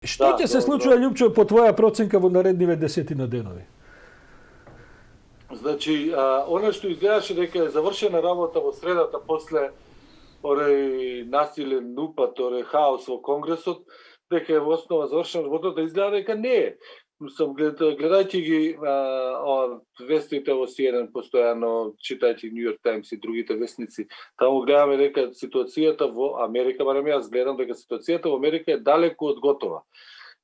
Што ќе се случува, Љупчо, по твоја проценка во наредниве 10 денови? Значи, она што изгледаше дека е завршена работа во средата после ореј насилен упад, ореј хаос во Конгресот, дека е во основа завршена работата, изгледа дека не е. Мислам, гледајќи ги вестите во CNN постојано, читајќи Нью Йорк Таймс и другите вестници, таму гледаме дека ситуацијата во Америка, барем јас гледам дека ситуацијата во Америка е далеку од готова.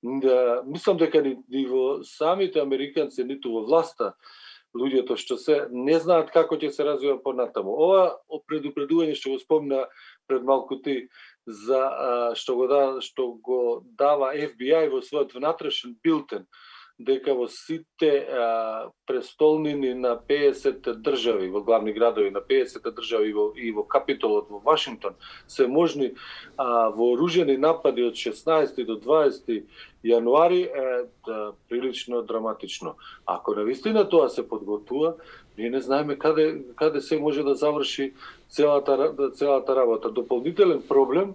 Мислам дека ни во самите американци, ниту во власта, луѓето што се не знаат како ќе се развива понатаму. Ова предупредување што го спомна пред малку ти за што го дава FBI во својот внатрешен билтен, дека во сите престолнини на 50 држави, во главни градови на 50 држави и во Капитолот во Вашингтон се можни вооружени напади од 16 до 20 јануари е прилично драматично. Ако навистина тоа се подготвува, ние не знаеме каде се може да заврши целата работа. Дополнителен проблем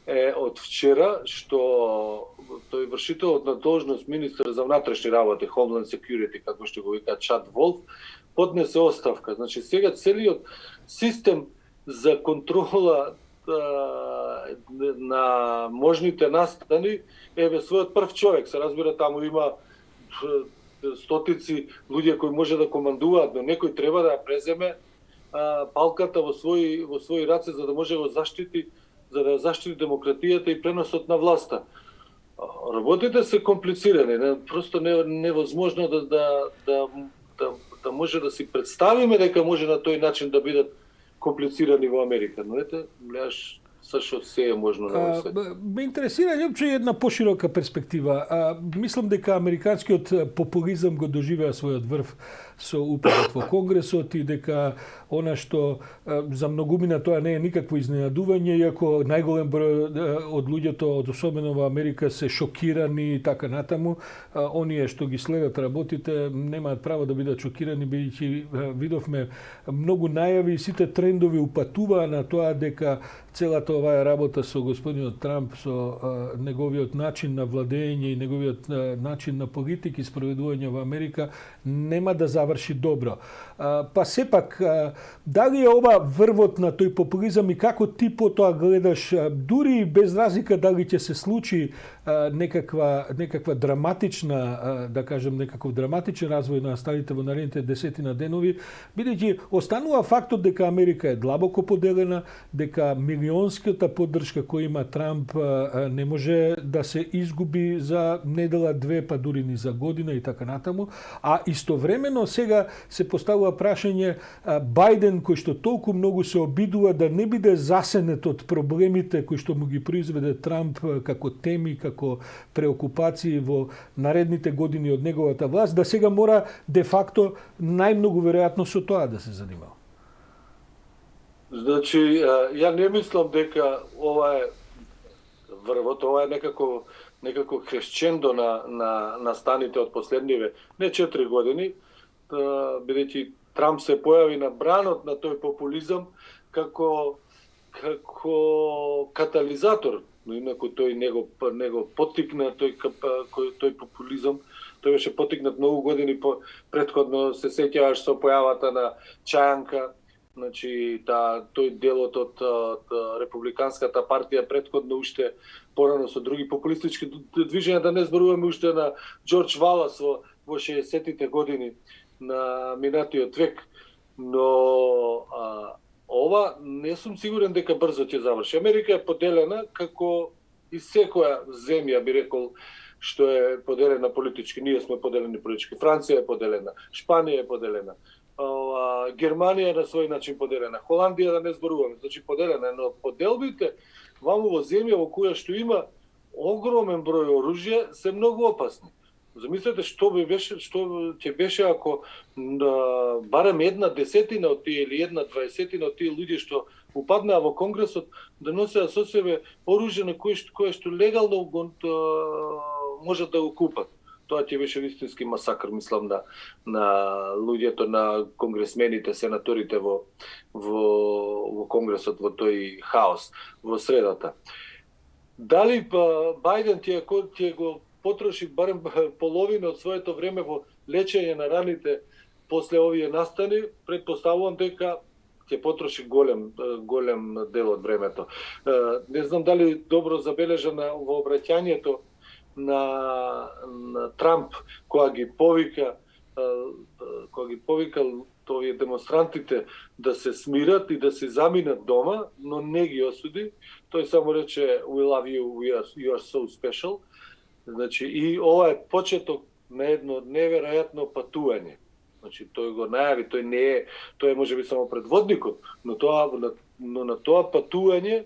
е од вчера што тој вршителот на должност министер за внатрешни работи, Homeland Security, како што го вика Чад Волф, поднесе оставка. Значи сега целиот систем за контрола на можните настани е ве својот прв човек. Се разбира, таму има стотици луѓе кои може да командуваат, но некој треба да ја преземе палката во своји раце за да може да заштити демократијата и преносот на власта. Работите се комплицирани, просто невозможно да може да си представиме дека може на тој начин да бидат комплицирани во Америка. Но ете, гледаш што се е можно на овој свет. Ме интересира, Љупчо, една поширока перспектива. Мислам дека американскиот популизам го доживеа својот врв со упадот во Конгресот и дека она што за многумина тоа не е никакво изненадување, иако најголем број од луѓето, особено во Америка, се шокирани и така натаму. Оние што ги следат работите немаат право да бидат шокирани, бидејќи видовме многу најави и сите трендови упатуваа на тоа дека целата оваа работа со господинот Трамп, со неговиот начин на владење и неговиот начин на политики и спроведување во Америка нема да заврши добро. Па сепак, дали е ова врвот на тој популизам и како ти по тоа гледаш, дури без разлика дали ќе се случи некаква драматична, да кажем, некаков драматичен развој на станите во наредните 10 денови, бидејќи останува фактот дека Америка е длабоко поделена, дека милионската поддршка која има Трамп не може да се изгуби за недела, две, па дури ни за година и така натаму, а истовремено сега се поставува прашање Бајден, кој што толку многу се обидува да не биде засенет од проблемите кои што му ги произведе Трамп како теми, како преокупации во наредните години од неговата власт, да сега мора де факто најмногу веројатно со тоа да се занимава. Значи, ја не мислам дека ова е врвот, ова е некако хресчендо на станите од последниве не 4 години, бидејќи Трамп се појави на бранот на тој популизам како катализатор, но инаку тој него поттикна тој популизам. Тој беше поттикнат многу години претходно, се сеќаваш со појавата на Чајанка, значи тој делот од републиканската партија претходно уште порано со други популистички движења, да не зборуваме уште на Џорџ Валас во 60-тите години на минатиот век, но ова не сум сигурен дека брзо ќе заврши. Америка е поделена како и секоја земја, би рекол, што е поделена политички. Ние сме поделени политички. Франција е поделена, Шпанија е поделена, Германија е на свој начин поделена, Холандија да не зборуваме, значи поделена, но поделбите ваму во земја во која што има огромен број оружје се многу опасни. Замислете што ќе беше ако барем 1/10 од тие или 1/20 од тие луѓе што упаднаа во Конгресот да носеа со себе оружје на кое што легално можат да го купат. Тоа ќе беше вистински масакр, мислам, на луѓето, на конгресмените, сенаторите во Конгресот, во тој хаос во средата. Дали Бајден ќе го потроши барем половина од своето време во лечење на раните после овие настани, претпоставувам дека ќе потроши голем дел од времето. Не знам дали добро забележа во обраќањето на Трамп кога ги повикал овие демонстрантите да се смират и да се заминат дома, но не ги осуди. Тој само рече we love you, you are so special. Значи и ова е почеток на едно неверојатно патување. Значи тој го најави, тој е можеби само предводникот, но на тоа патување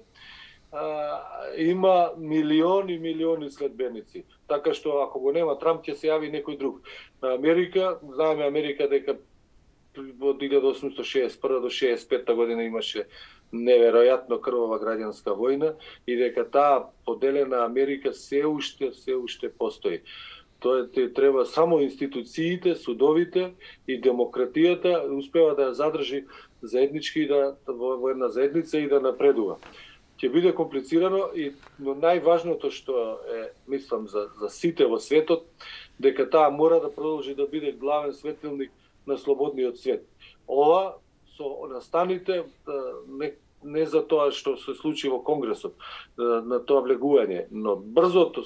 има милиони следбеници. Така што ако го нема Трамп, ќе се јави некој друг. На Америка, знаеме Америка дека од 1861 до 65 година имаше неверојатно крвава граѓанска војна и дека таа поделена Америка се уште постои. Тоа треба само институциите, судовите и демократијата успева да ја задржи заеднички во една заедница и да напредува. Ќе биде комплицирано, но најважното што е, мислам, за сите во светот, дека таа мора да продолжи да биде главен светилник на слободниот свет. Ова со настаните не за тоа што се случи во Конгресот, на тоа влегување, но брзото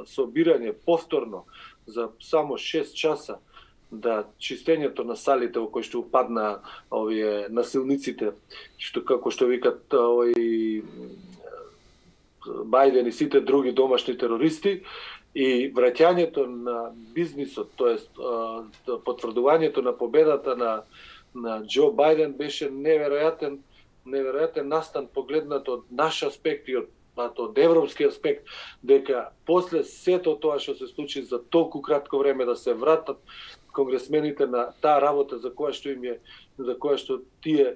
собирање повторно за само 6 часа да чистењето на салите во кои што упадна овие насилниците, што како што викат овој Бајден и сите други домашни терористи, и враќањето на бизнисот, тоест потврдувањето на победата на Џо Бајден беше неверојатен настан погледнат од наш аспект и од европски аспект, дека после сето тоа што се случи за толку кратко време да се вратат конгресмените на таа работа за која што тие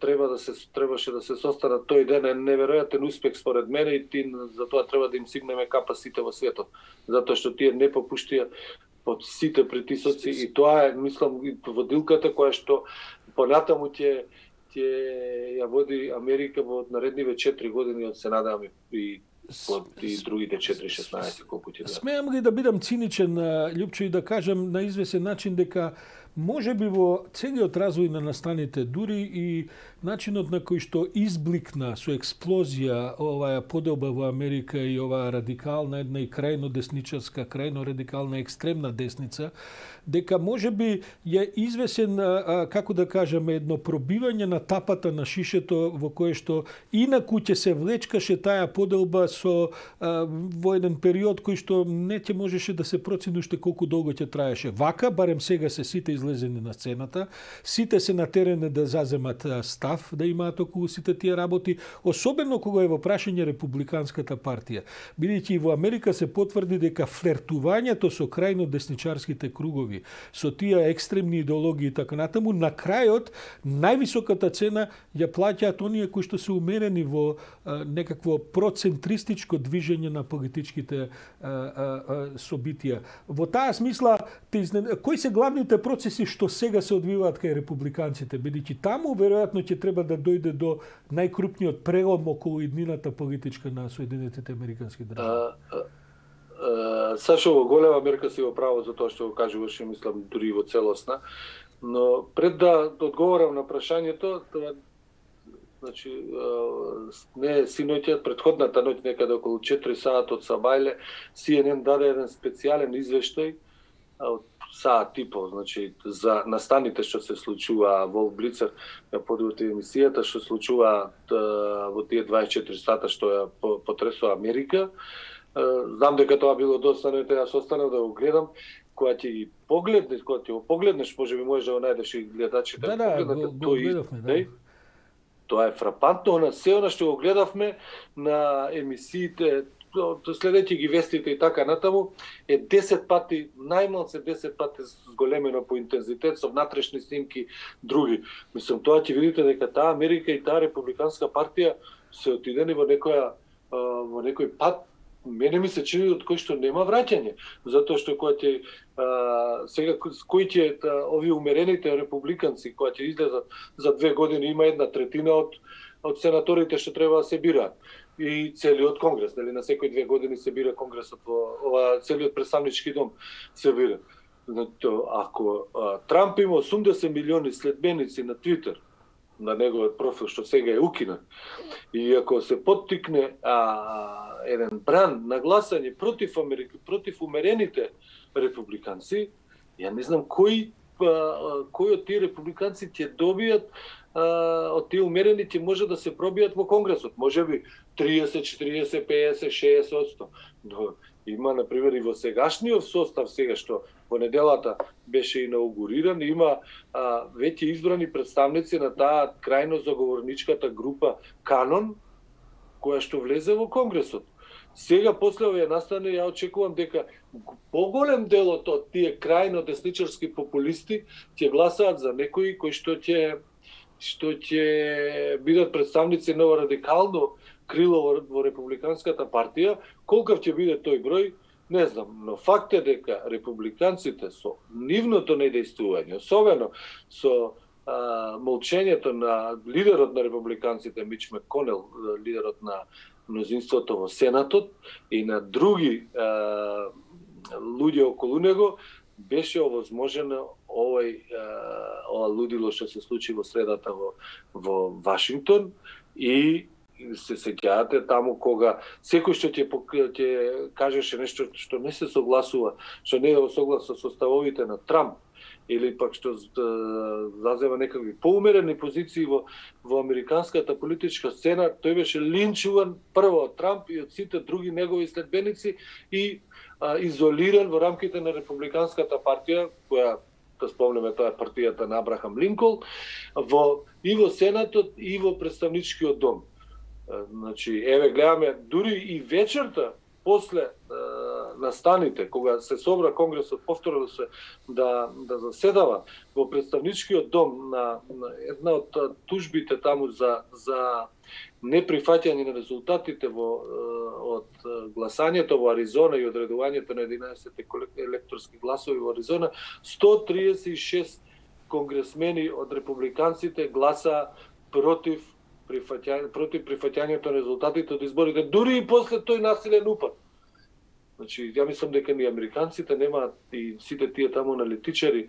требаше да се состанат тој ден, е неверојатен успех според мене и за тоа треба да им сигнеме капа сите во светот, затоа што тие не попуштија под сите притисоци и тоа е, мислам, водилката која што понатаму ќе ја води Америка во наредниве 4 години, од се надам и другите 4-16 колку ќе да. Смеам ли да бидам циничен, Љупчо, и да кажам на извесен начин дека може би во целиот развој на настаните, дури и начинот на кој што избликна со експлозија оваа поделба во Америка и оваа радикална, една и крајно десничарска, крајно радикална, екстремна десница, дека може би е извесен, како да кажеме, едно пробивање на тапата на шишето во кое што инаку ќе се влечкаше таа поделба во еден период кој што не ќе можеше да се процени уште колку долго ќе траеше. Вака, барем сега се сите излезени на сцената, сите се натерени да заземат став, да имаат околу сите тие работи, особено кога е во прашање републиканската партија. Бидејќи и во Америка се потврди дека флертувањето со крајно десничарските кругови, со тие екстремни идеологии и така натаму, на крајот највисоката цена ја плаќаат оние кои што се умерени во некакво процентристичко движење на политичките собитија. Во таа смисла, кои се главните процеси што сега се одвиваат кај републиканците, бидејќи таму веројатно ќе треба да дојде до најкрупниот прелом околу иднината политичка на Соединетите Американски држави? Сашо, во голема мерка си во право за тоа што го кажуваш, мислам, дури во целосна, но пред да одговорам на прашањето, значи, не синоќа, предходната ноќ, некаде околу 4 саат од Сабајле, CNN даде еден специјален извештај од саат и пол, значи, за настаните што се случува во Блицер, ја подготви емисијата, што случува во тие 24 сата што ја потресува Америка. Знам дека тоа било доста, но јас останав да го гледам. Кога ќе го погледнеш, може би можеш да го најдеш и гледачите. Да, го гледавме, да. Тоа е фрапантно, на се она што го гледавме на емисиите, следејќи ги вестите и така натаму, е 10 пати, најмалце 10 пати зголемено по интензитет, со внатрешни снимки, други. Мислам, тоа ќе видите дека таа Америка и таа републиканска партија се отидени во некој пат, мене ми се чини од кој што нема враќање, затоа што сега кои ќе овие умерените републиканци кои ќе излезат за 2 години, има 1/3 од сенаторите што треба да се бираат. и целиот конгрес, нели на секои 2 години се бира конгресот во целиот представнички дом се бира. Ако Трамп има 80 милиони следбеници на Твитер, на неговиот профил што сега е укинат, и ако се поттикне еден бран на гласање против умерените републиканци, ја не знам кој од тие републиканци ќе добијат од тие умерени ќе може да се пробијат во Конгресот. Може би 30, 40, 50, 60%. Но има, например, и во сегашниот состав, сега што во неделата беше инаугуриран, има веќе избрани представници на таа крајно заговорничката група Канон, која што влезе во Конгресот. Сега, после овие настани, ја очекувам дека поголем делот од тие крајно десничарски популисти ќе гласаат за некои кои што ќе бидат представници на радикално крило во републиканската партија. Колкав ќе биде тој број, не знам, но факт е дека републиканците со нивното недејствување, особено со молчењето на лидерот на републиканците Мич Макконел, лидерот на мнозинството во Сенатот, и на други луѓе околу него, беше овозможено ова лудило што се случи во средата во Вашингтон. И се сеќавате таму кога секој што ќе кажеше нешто што не се согласува, што не е во согласност со ставовите на Трамп, или пак што зазема некакви поумерени позиции во американската политичка сцена, тој беше линчуван прво од Трамп и од сите други негови следбеници и изолиран во рамките на републиканската партија, која, да спомнеме, тоа е партијата на Абрахам Линколн, и во Сенатот и во представничкиот дом. Значи, еве гледаме дури и вечерта после настаните, кога се собра Конгресот повторно да заседава во представничкиот дом, на една од тужбите таму за неприфаќање на резултатите од гласањето во Аризона и одредувањето на 11 електорски гласови во Аризона, 136 конгресмени од републиканците гласа против прифаќањето на резултатите од изборите, дури и после тој насилен упад. Значи, ја мислам дека ни американците немаат, и сите тие таму аналитичари,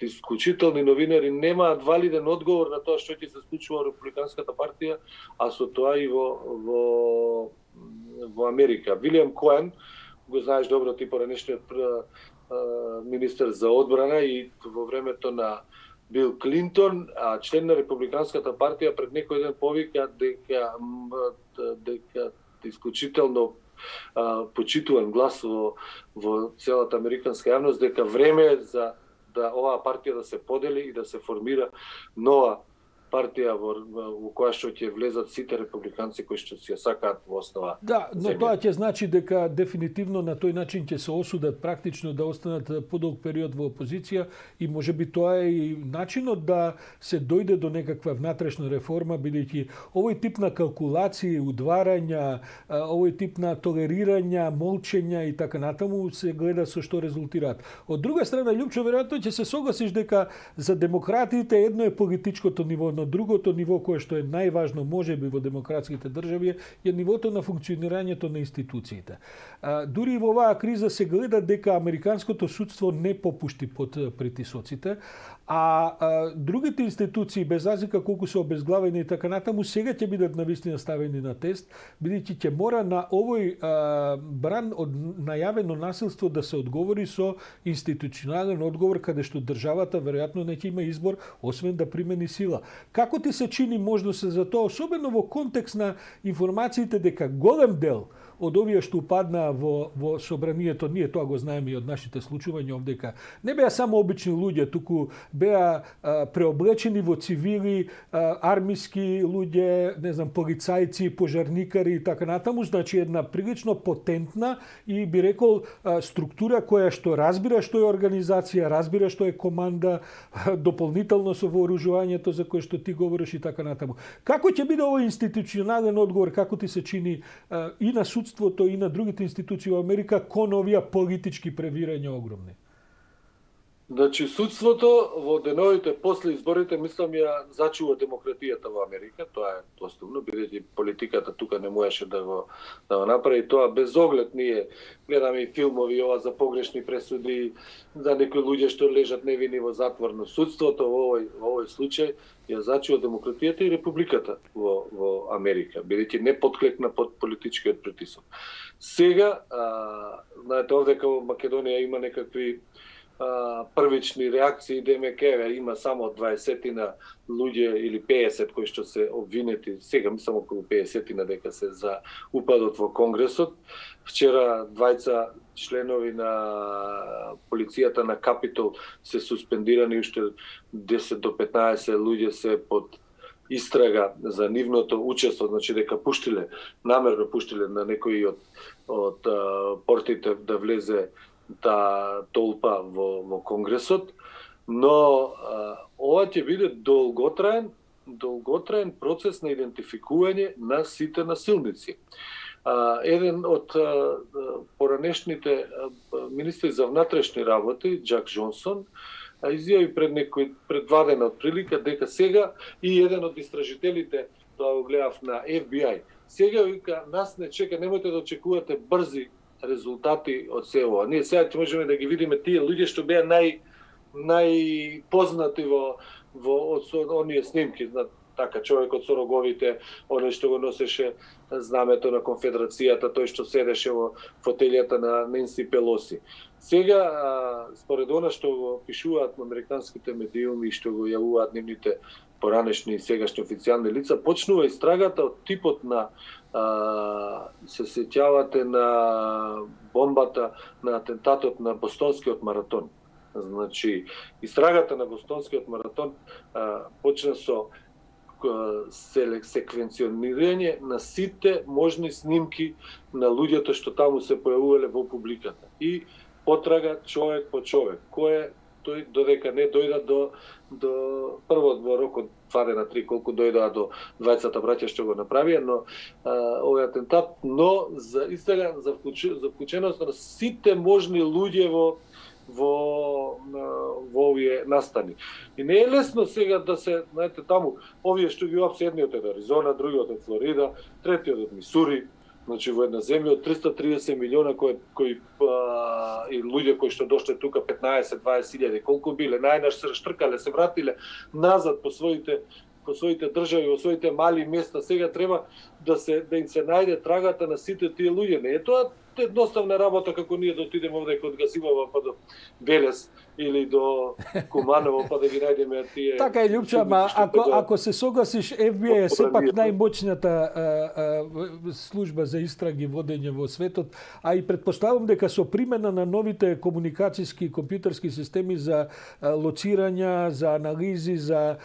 исклучителни новинари, немаат валиден одговор на тоа што ќе се случува во републиканската партија, а со тоа и во Америка. Вилијам Коен, го знаеш добро, ти поранешниот министер за одбрана и во времето на Бил Клинтон, член на републиканската партија, пред некој ден повика дека исклучително почитуван глас во целата американска јавност, дека време е за да оваа партија да се подели и да се формира нова партија во која што ќе влезат сите републиканци кои што си ја сакаат во основа. Да, но земја. Тоа ќе значи дека дефинитивно на тој начин ќе се осудат практично да останат подолг период во опозиција, и можеби тоа е и начинот да се дојде до некаква внатрешна реформа, бидејќи овој тип на калкулации, удварања, овој тип на толерирања, молчења и така натаму се гледа со што резултираат. Од друга страна, Љупчо, веројатно ќе се согласиш дека за демократите едно е политичкото ниво, но другото ниво кое што е најважно можеби во демократските држави е нивото на функционирањето на институциите. Дури и во оваа криза се гледа дека американското судство не попушти под притисоците, а другите институции, без разлика колку се обезглавени и така натаму, сега ќе бидат навистина ставени на тест, бидејќи ќе мора на овој бран од најавено насилство да се одговори со институционален одговор, каде што државата веројатно не ќе има избор освен да примени сила. Како ти се чини можност за тоа, особено во контекст на информациите дека голем дел од овие што упаднаа во собранието, ние тоа го знаеме и од нашите случувања овдека, не беа само обични луѓе, туку беа преоблечени во цивили, армиски луѓе, не знам, полицајци, пожарникари и така натаму, значи една прилично потентна и би рекол структура која што разбира што е организација, разбира што е команда, дополнително со вооружувањето за кое што ти говориш и така натаму. Како ќе биде овој институционален одговор, како ти се чини и на судството и на другите институции во Америка кон овие политички превирања огромни? Значи, судството во деновите после изборите, мислам, ја зачува демократијата во Америка. Тоа е основно, бидејќи политиката тука не можеше да го направи тоа без оглед. Ние гледаме и филмови ова за погрешни пресуди, за некои луѓе што лежат невини во затвор, но судството во овој случај ја зачува демократијата и републиката во Америка, бидејќи не подклекна под политичкиот притисок. Сега, знаете, овдека во Македонија има некакви првични реакции, ДМК има само 20 луѓе или 50 кои што се обвинети, сега мислам околу 50 дека се за упадот во Конгресот. Вчера двајца членови на полицијата на Капитол се суспендирани, уште 10 до 15 луѓе се под истрага за нивното учество, значи дека намерно пуштиле на некои од портите да влезе толпа во Конгресот, но ова ќе биде долготраен процес на идентификување на сите насилници. Еден од поранешните министри за внатрешни работи, Джак Джонсон, изјави пред 2 дена отприлика дека сега и еден од истражителите, тоа го гледав на FBI, сега вика, нас не чека, немојте да очекувате брзи резултати од се ова. Ние сега ќе можеме да ги видиме тие луѓе што беа најпознати од оние снимки, така човекот со роговите, оној што го носеше знамето на Конфедерацијата, тој што седеше во фотелијата на Ненси Пелоси. Сега, според она што го пишуваат американските медиуми и што го јавуваат нивните поранешни и сегашни официјални лица, почнува истрагата од типот на се сеќавате на бомбата, на атентатот на Бостонскиот маратон. Значи, истрагата на Бостонскиот маратон почна со секвенционирање на сите можни снимки на луѓето што таму се појавувале во публиката. И потрага човек по човек. Кој е тој, додека не дојда до прво во рокот 2 дена 3 колку дојдоа до двајцата браќа што го направија, но овој атентат, но за истрага за вклученост на сите можни луѓе во овие настани. И не е лесно сега да се, знаете, таму овие што ги опсе, едниот од Аризона, другиот од Флорида, третиот од Мисури, значи во една земја од 330 милиона кои и луѓе кои што дошле тука 15-20 илјади, колку биле, најнаш се раштркале, се вратиле назад по своите држави, во своите мали места. Сега треба да им се најде трагата на сите тие луѓе. Не е тоа едноставна работа како ние да отидеме овде од Газимова па до Велес или до Куманово па да ги најдеме тие. Така е, Љупчо, ама ако се согласиш, FBI е сепак најмоćната служба за истраги водење во светот, а и предпоставам дека со примена на новите комуникацијски компјутерски системи за лоцирање, за анализи, за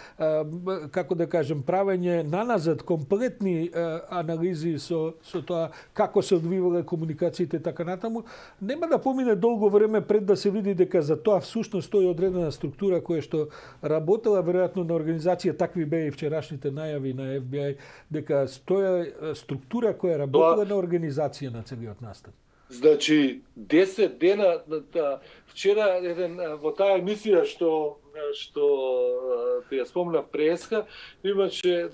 како да кажем правење наназад комплетни анализи со тоа како се одвивале комуникациите така натаму, нема да помине долго време пред да се види дека за тоа всушност стои одредена структура која што работела веројатно на организација, такви беа и вчерашните најави на FBI, дека стоја структура која работела на организација на целиот настан. Значи 10 дена вчера еден во таа емисија што ја спомнав преска, имаше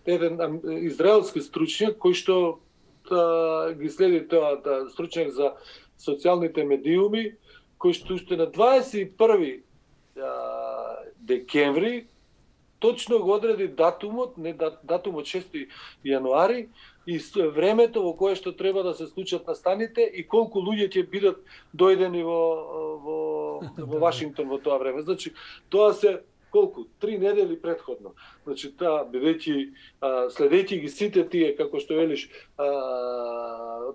еден израелски стручњак кој што ги следи тоа стручњак за социјалните медиуми, кој што уште на 21 декември точно го одреди датумот, не датумот 6 јануари, и времето во кое што треба да се случат настаните и колку луѓе ќе бидат дојдени во Вашингтон во тоа време. Значи, тоа се колку? 3 недели претходно. Значи, бидејќи следејќи ги сите тие, како што велиш,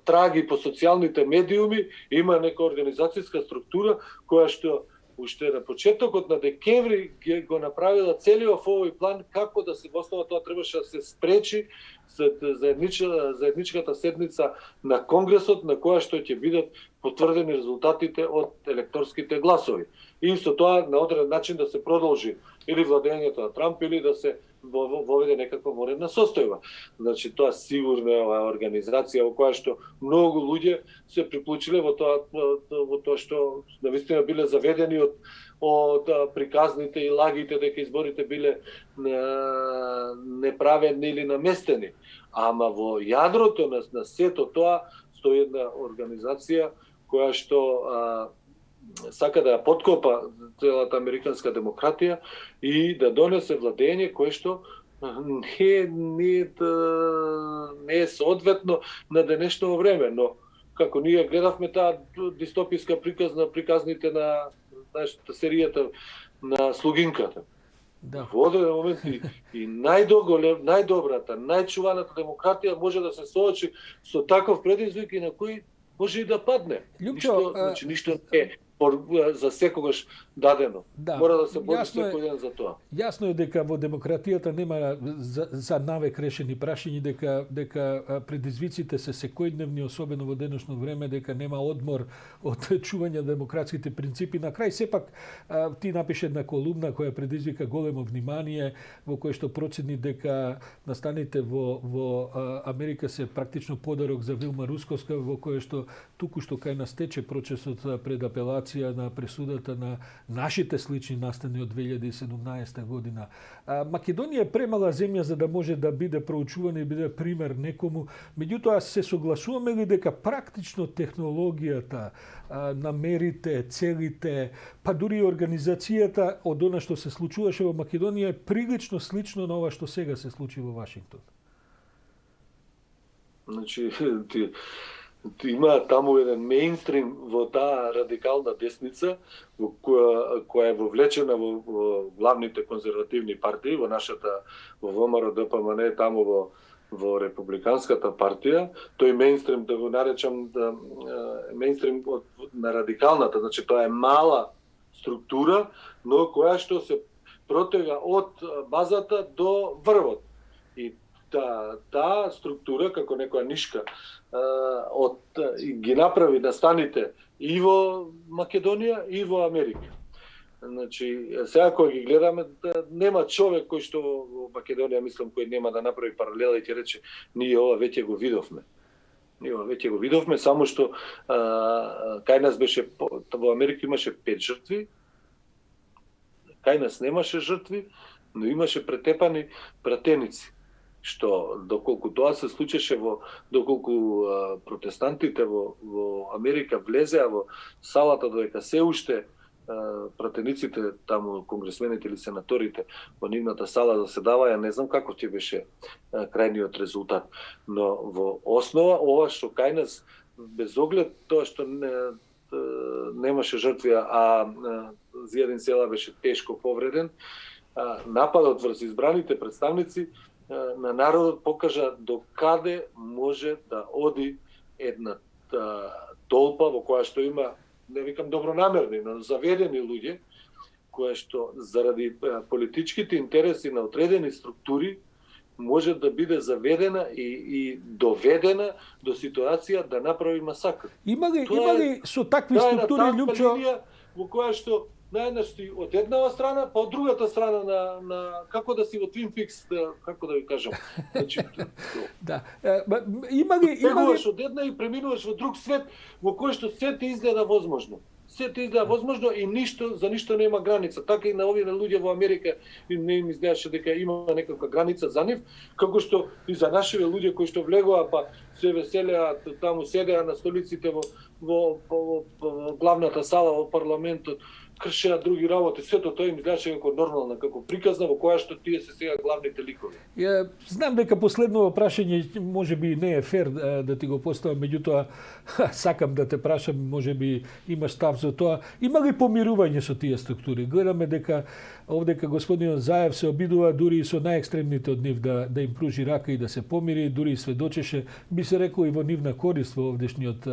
траги по социјалните медиуми, има нека организацијска структура која што уште на почетокот на декември го направила целиот овој план како да се во основа тоа требаше да се спречи заедничката седница на Конгресот на која што ќе бидат потврдени резултатите од електорските гласови. И со тоа на одреден начин да се продолжи или владењето на Трамп, или да се воведе некаква воредна состојба. Значи, тоа сигурно е оваа организација во која што многу луѓе се приклучиле во тоа што навистина биле заведени од приказните и лагите дека изборите биле неправедни или наместени. Ама во јадрото на сето тоа стои една организација која што сака да ја подкопа целата американска демократија и да донесе владење кое што не е соодветно на денешно време, но како ние гледавме таа дистописка приказните на серијата на Слугинката. Да. Во одреден момент и најдобрата, најчуваната демократија може да се соочи со таков предизвик и на кој може и да падне. Ништо не е за секогаш дадено. Да, мора да се бори секој ден за тоа. Јасно е дека во демократијата нема за навек решени прашања, дека предизвиците се секојдневни, особено во денешно време, дека нема одмор од чување демократските принципи. На крај сепак ти напише една колумна која предизвика големо внимание, во кој што процени дека настаните во Америка се практично подарок за Вилма Русковска, во кој што туку што кај нас тече процесот пред апелација на пресудата на нашите слични настани од 2017 година. Македонија е премала земја за да може да биде проучувана и биде пример некому. Меѓутоа се согласуваме ли дека практично технологијата, намерите, целите, па дури и организацијата од она што се случуваше во Македонија е прилично слично на ова што сега се случи во Вашингтон? Значи, има таму еден мејнстрим во таа радикална десница во која е вовлечена во главните конзервативни партии, во нашата, во ВМРО ДПМН, таму во Републиканската партија. Тој мејнстрим, да го наречам, мејнстрим на радикалната, значи тоа е мала структура, но која што се протега од базата до врвот. И таа структура, како некоја нишка, ги направи настаните и во Македонија и во Америка. Значи, сега кога ги гледаме, нема човек кој што во Македонија, мислам, кој нема да направи паралела и ќе рече, ние ова веќе го видовме. Ние ова веќе го видовме, само што кај нас беше, во Америка имаше 5 жртви, кај нас немаше жртви, но имаше претепани пратеници. Што доколку тоа се случеше доколку протестантите во Америка влезеа во салата додека се уште пратениците таму, конгресмените или сенаторите во нивната сала заседаваја, не знам како ќе беше крајниот резултат. Но во основа ова што кај нас, без оглед тоа што немаше жртви, а Зијадин Села беше тешко повреден, нападот врз избраните представници на народот покажа до каде може да оди една толпа во која што има, не викам добронамерни, но заведени луѓе, која што заради политичките интереси на одредени структури може да биде заведена и доведена до ситуација да направи масакр. Има ли со такви структури, Љупчо, во која што наеднаш си од едната страна, па од другата страна на како да си во Twin Peaks, како да ви кажам. Значи, да. Има ли од една и преминуваш во друг свет во кој што се ти изгледа возможно. Се ти изгледа возможно и за ништо нема граница. Така и на овие луѓе во Америка не им изгледаше дека има некаква граница за нив, како што и за нашиве луѓе кои што влегоа па се веселеа, таму седеа на столиците во главната сала во парламентот, кршеа други работи, сето тоа им изгледаше како нормално, како приказна во која што тие се сега главните ликови. Знам дека последно прашање можеби не е фер да ти го поставам, меѓутоа сакам да те прашам, можеби имаш став за тоа. Има ли помирување со тие структури? Гледаме дека овдека господинот Заев се обидува дури и со најекстремните од нив да им пружи рака и да се помири, дури и сведочеше, би се рекло и во нивна корист во овдешниот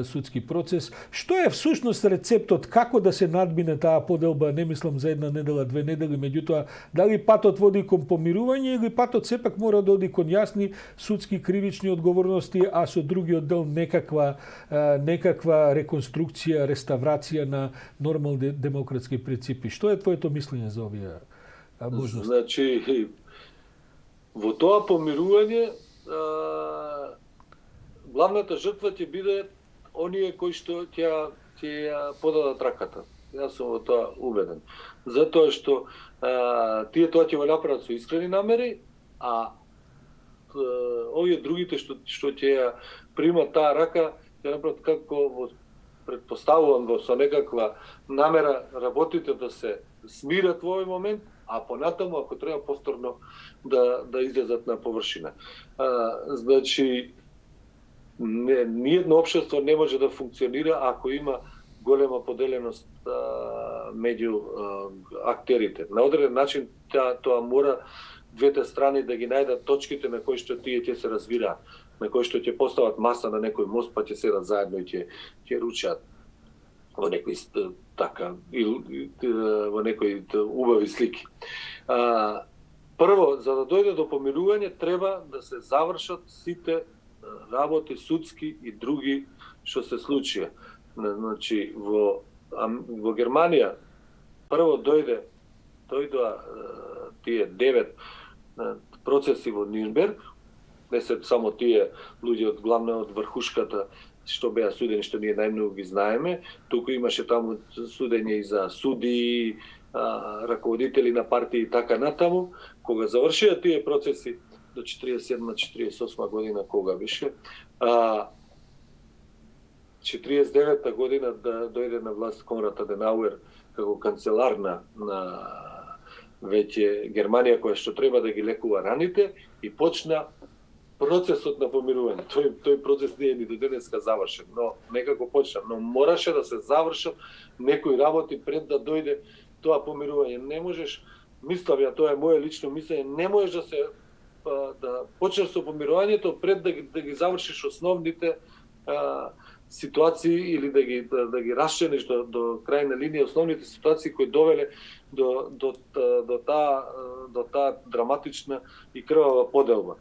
судски процес. Што е всушност рецептот како да се надмине таа поделба, не мислам за една недела, 2 недели, меѓутоа дали патот води кон помирување или патот сепак мора да оди кон јасни судски кривични одговорности, а со другиот дел некаква реконструкција, реставрација на нормални демократски принципи. Што е твоето мислење за овие можност. Значи, во тоа помирување, главната жртва ќе биде оние кои што ќе подадат раката. Јас сум во тоа убеден. Затоа што тие тоа ќе го направат со искрени намери, а овие другите што ќе примат таа рака, ќе направат како предпоставувам со некаква намера работите да се смират во овој момент, а понатаму ако треба повторно да излезат на површина. Значи ниедно општество не може да функционира ако има голема поделеност меѓу актерите. На одреден начин тоа мора двете страни да ги најдат точките на кои што тие ќе се развираат, на кои што ќе постават маса на некој мост, па ќе седат заедно и ќе ручат во некои во некои убави слики. Прво, за да дојде до помирување, треба да се завршат сите работи судски и други што се случија. Значи, во Германија прво дојдоа тие 9 процеси во Нирнберг, не се само тие луѓе од главна од врхушката што беа судени, што ние најмногу ги знаеме, туку имаше таму судење и за суди, раководители на партии и така натаму. Кога завршија тие процеси до 47-48 година, кога беше, 49-та година да дојде на власт Конрад Аденауер како канцелар на веќе Германија, која што треба да ги лекува раните, и почна процесот на помирување. Тој процес не е ни до денеска завршен, но некако почна. Но мораше да се завршат некои работи пред да дојде тоа помирување. Не можеш, мислам ја, тоа е моје лично мислење, не можеш да почнеш со помирувањето пред да ги завршиш основните ситуации или да ги расчлениш до крајна линија основните ситуации кои довеле до таа драматична и крвава поделба.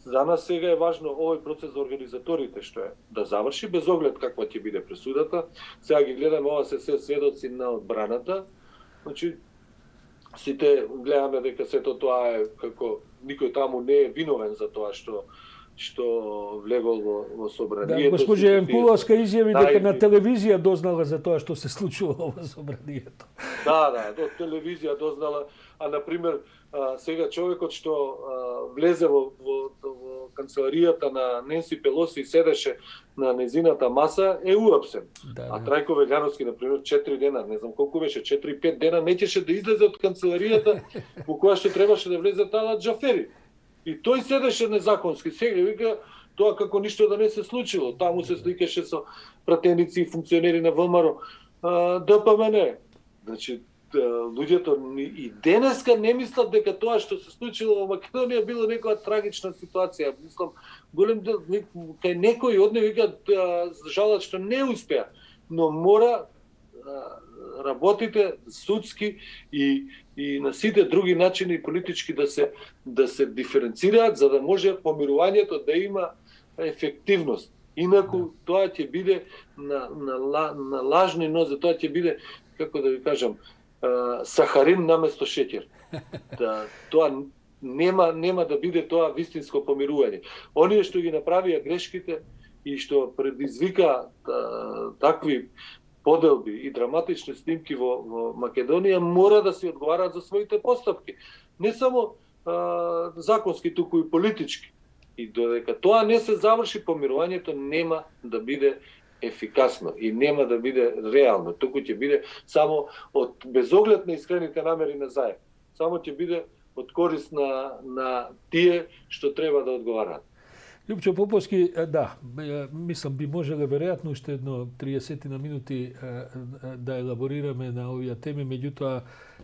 За нас сега е важно овој процес за организаторите што е да заврши без оглед каква ќе биде пресудата. Сега ги гледаме, ова се сведоци на одбраната. Значи сите гледаме дека сето тоа е како никој таму не е виновен за тоа што влегол во собранието. Да, госпожа Јанкуловска изјави дека на телевизија дознала за тоа што се случува во собранието. Да, до телевизија дознала, а например сега човекот што влезе во канцеларијата на Ненси Пелоси и седеше на незината маса е уапсен. Да. А Трајко Велјановски, например, 4 дена, не знам колку беше, 4-5 дена не ќеше да излезе од канцеларијата во која што требаше да влезе Талат Џафери. И тој седеше незаконски. Сега вика тоа како ништо да не се случило. Таму се сликаше со пратеници и функционери на ВМРО, ДПМН. Значи луѓето и денеска не мислат дека тоа што се случило во Македонија било некоја трагична ситуација. Мислам, голем дел кај некои од нив викаат жалат што не успеа, но мора работите судски и на сите други начини политички да се диференцираат за да може помирувањето да има ефективност. Инаку тоа ќе биде на лажни нозе, тоа ќе биде, како да ви кажам, сахарин наместо шеќер. Тоа нема да биде тоа вистинско помирување. Оние што ги направија грешките и што предизвика такви поделби и драматични снимки во Македонија мора да се одговараат за своите постапки. Не само законски, туку и политички. И додека тоа не се заврши, помирувањето нема да биде ефикасно и нема да биде реално. Туку ќе биде само од безоглед на искрените намери на заед. Само ќе биде од корист на тие што треба да одговараат. Љупчо Поповски, да, мислам би можеле веројатно уште едно 30 на минути да елаборираме на овие теми, меѓутоа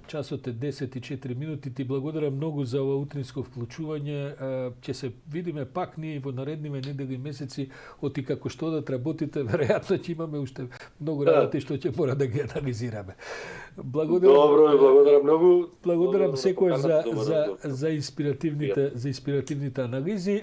часот е 10:04 минути. Ти благодарам многу за ова утринско вклучување. Ќе се видиме пак ние во наредниве недели и месеци, оти како што да работите, веројатно ќе имаме уште многу работи што ќе мора да ги анализираме. Благодарам. Добро, благодарам многу. Благодарам секој за инспиративните анализи.